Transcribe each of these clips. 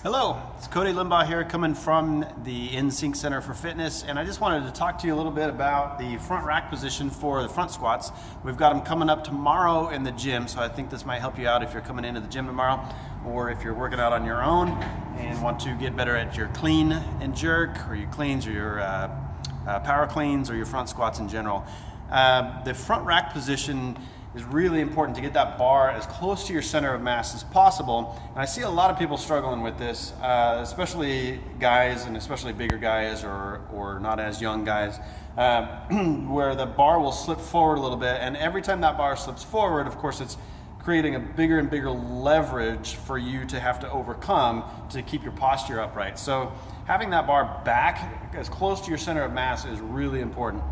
Hello, it's Cody Limbaugh here coming from the InSync Center for Fitness, and I just wanted to talk to you a little bit about the front rack position for the front squats. We've got them coming up tomorrow in the gym, so I think this might help you out if you're coming into the gym tomorrow, or if you're working out on your own and want to get better at your clean and jerk, or your cleans, or your power cleans, or your front squats in general. The front rack position is really important to get that bar as close to your center of mass as possible. And I see a lot of people struggling with this, especially guys, and especially bigger guys or not as young guys, where the bar will slip forward a little bit. And every time that bar slips forward, of course, it's creating a bigger and bigger leverage for you to have to overcome to keep your posture upright. So having that bar back as close to your center of mass is really important.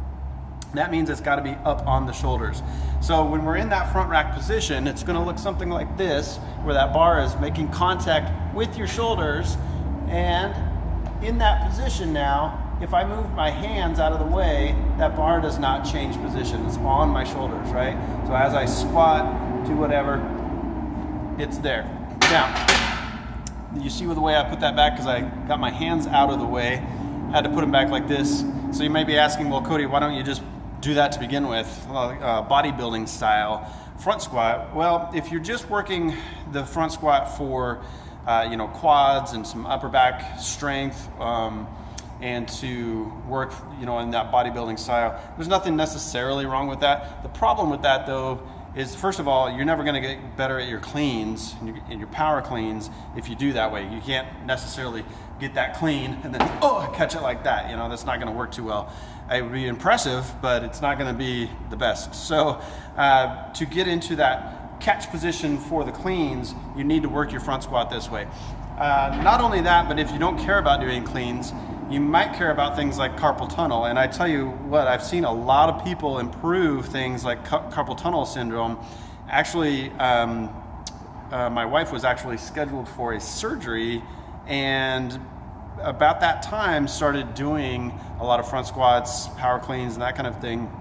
That means it's got to be up on the shoulders. So when we're in that front rack position, it's going to look something like this, where that bar is making contact with your shoulders. And in that position now, if I move my hands out of the way, that bar does not change position. It's on my shoulders, right? So as I squat, do whatever, it's there. Now, you see the way I put that back because I got my hands out of the way. I had to put them back like this. So you may be asking, well, Cody, why don't you just do that to begin with, bodybuilding style front squat? Well, if you're just working the front squat for quads and some upper back strength, and to work in that bodybuilding style, there's nothing necessarily wrong with that. The problem with that, though, is first of all, you're never going to get better at your cleans and your power cleans if you do that way. You can't necessarily get that clean and then catch it like that. That's not going to work too well. It would be impressive, but it's not going to be the best. So to get into that catch position for the cleans, you need to work your front squat this way. Not only that, but if you don't care about doing cleans, you might care about things like carpal tunnel. And I tell you what, I've seen a lot of people improve things like carpal tunnel syndrome. Actually, my wife was actually scheduled for a surgery, and about that time started doing a lot of front squats, power cleans, and that kind of thing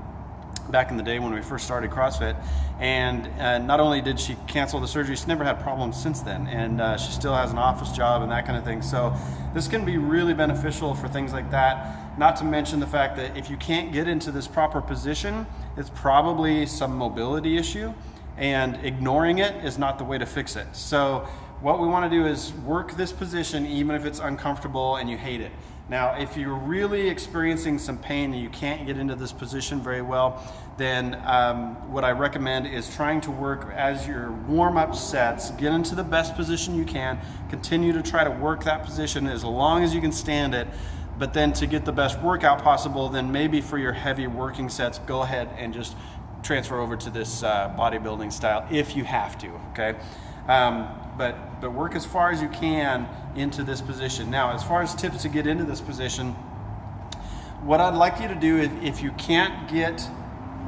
back in the day when we first started CrossFit. And not only did she cancel the surgery, she never had problems since then, and she still has an office job and that kind of thing. So this can be really beneficial for things like that. Not to mention the fact that if you can't get into this proper position, it's probably some mobility issue, and ignoring it is not the way to fix it. So what we want to do is work this position even if it's uncomfortable and you hate it. Now, if you're really experiencing some pain and you can't get into this position very well, then what I recommend is trying to work as your warm-up sets, get into the best position you can, continue to try to work that position as long as you can stand it, but then to get the best workout possible, then maybe for your heavy working sets, go ahead and just transfer over to this bodybuilding style if you have to, okay? But work as far as you can into this position. Now, as far as tips to get into this position, what I'd like you to do, if you can't get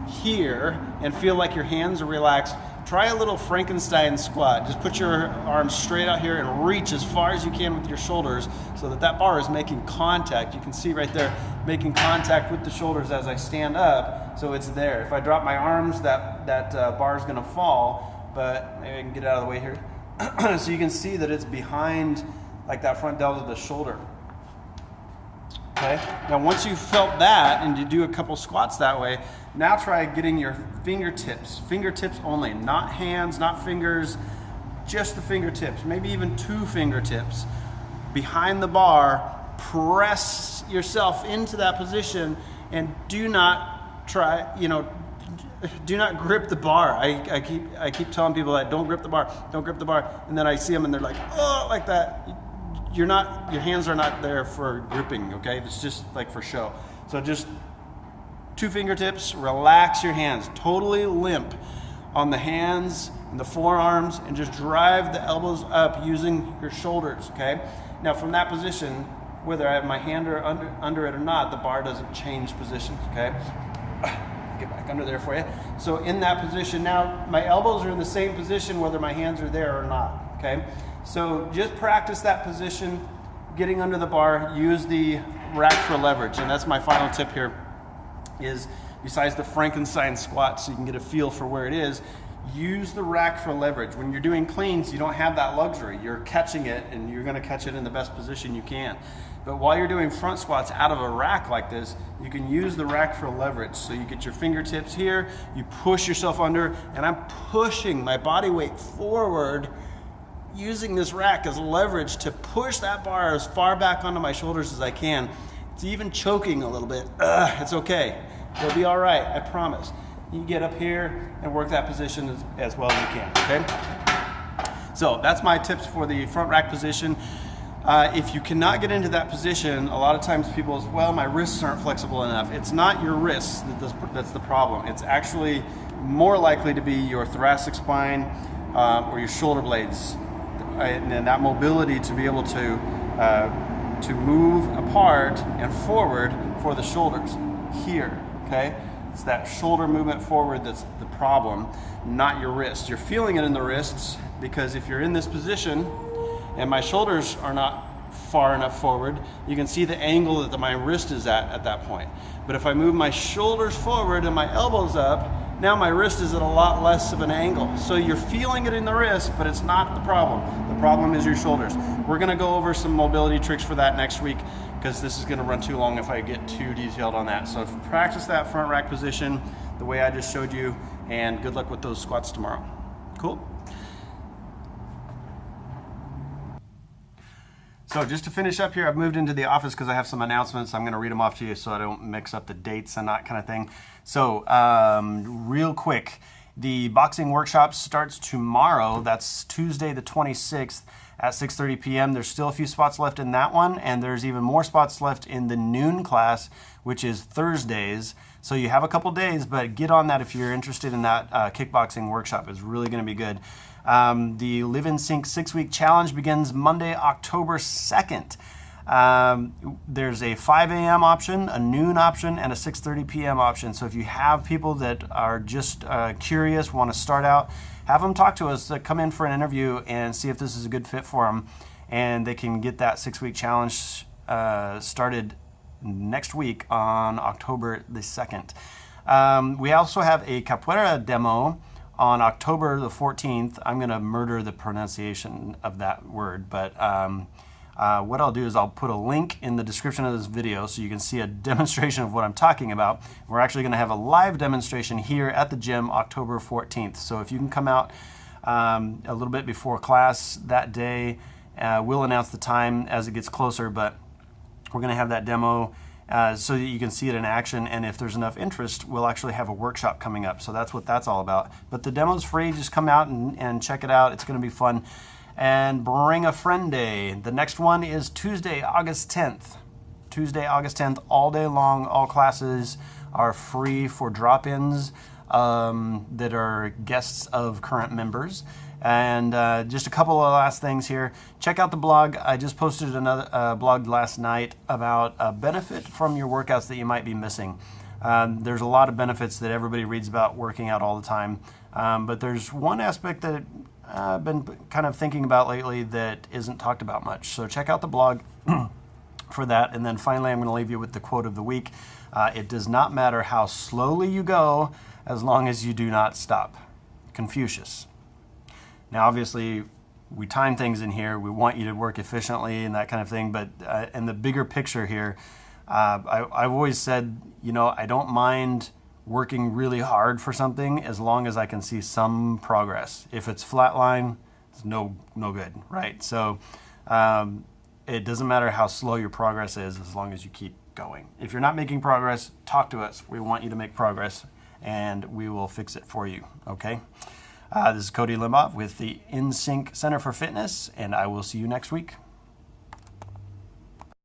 here and feel like your hands are relaxed, try a little Frankenstein squat. Just put your arms straight out here and reach as far as you can with your shoulders so that bar is making contact. You can see right there, making contact with the shoulders as I stand up, so it's there. If I drop my arms, that bar is gonna fall, but maybe I can get it out of the way here. So you can see that it's behind like that front delt of the shoulder. Okay, now once you've felt that and you do a couple squats that way, now try getting your fingertips only, not hands, not fingers, just the fingertips, maybe even 2 fingertips behind the bar. Press yourself into that position and do not do not grip the bar. I keep telling people that don't grip the bar, and then I see them and they're like, oh, like that. Your hands are not there for gripping, okay? It's just like for show. So just 2 fingertips, relax your hands, totally limp on the hands and the forearms, and just drive the elbows up using your shoulders, okay? Now from that position, whether I have my hand under it or not, the bar doesn't change positions, okay? Get back under there for you. So in that position now, my elbows are in the same position whether my hands are there or not, okay? So just practice that position, getting under the bar, use the rack for leverage. And that's my final tip here, is besides the Frankenstein squat, so you can get a feel for where it is, use the rack for leverage. When you're doing cleans, you don't have that luxury. You're catching it, and you're gonna catch it in the best position you can. But while you're doing front squats out of a rack like this, you can use the rack for leverage. So you get your fingertips here, you push yourself under, and I'm pushing my body weight forward, using this rack as leverage to push that bar as far back onto my shoulders as I can. It's even choking a little bit. It's okay. It'll be all right, I promise. You get up here and work that position as well as you can, okay? So that's my tips for the front rack position. If you cannot get into that position, a lot of times people say, well, my wrists aren't flexible enough. It's not your wrists that's the problem. It's actually more likely to be your thoracic spine or your shoulder blades, and that mobility to be able to move apart and forward for the shoulders here, okay? It's that shoulder movement forward that's the problem, not your wrist. You're feeling it in the wrists because if you're in this position and my shoulders are not far enough forward, you can see the angle that my wrist is at that point. But if I move my shoulders forward and my elbows up, now my wrist is at a lot less of an angle. So you're feeling it in the wrist, but it's not the problem. The problem is your shoulders. We're gonna go over some mobility tricks for that next week because this is gonna run too long if I get too detailed on that. So practice that front rack position the way I just showed you, and good luck with those squats tomorrow. Cool? So just to finish up here, I've moved into the office because I have some announcements. I'm going to read them off to you so I don't mix up the dates and that kind of thing. So real quick, the boxing workshop starts tomorrow. That's Tuesday the 26th at 6:30 p.m. There's still a few spots left in that one, and there's even more spots left in the noon class, which is Thursdays. So you have a couple days, but get on that if you're interested in that kickboxing workshop. It's really going to be good. The Live in Sync 6-week challenge begins Monday, October 2nd. There's a 5 a.m. option, a noon option, and a 6:30 p.m. option. So if you have people that are just curious, want to start out, have them talk to us, come in for an interview and see if this is a good fit for them. And they can get that 6-week challenge started next week on October the 2nd. We also have a capoeira demo on October the 14th. I'm going to murder the pronunciation of that word, but what I'll do is I'll put a link in the description of this video so you can see a demonstration of what I'm talking about. We're actually going to have a live demonstration here at the gym October 14th. So if you can come out a little bit before class that day, we'll announce the time as it gets closer, but we're going to have that demo so that you can see it in action, and if there's enough interest, we'll actually have a workshop coming up. So that's what that's all about. But the demo's free. Just come out and check it out. It's going to be fun. And bring a friend day. The next one is Tuesday, August 10th. Tuesday, August 10th, all day long. All classes are free for drop-ins that are guests of current members. And just a couple of last things here. Check out the blog. I just posted another blog last night about a benefit from your workouts that you might be missing. There's a lot of benefits that everybody reads about working out all the time. But there's one aspect that I've been kind of thinking about lately that isn't talked about much. So check out the blog for that. And then finally, I'm going to leave you with the quote of the week. It does not matter how slowly you go as long as you do not stop. Confucius. Now, obviously, we time things in here. We want you to work efficiently and that kind of thing. But in the bigger picture here, I've always said, I don't mind working really hard for something as long as I can see some progress. If it's flatline, it's no good, right? So it doesn't matter how slow your progress is as long as you keep going. If you're not making progress, talk to us. We want you to make progress, and we will fix it for you, okay? This is Cody Limbaugh with the InSync Center for Fitness, and I will see you next week.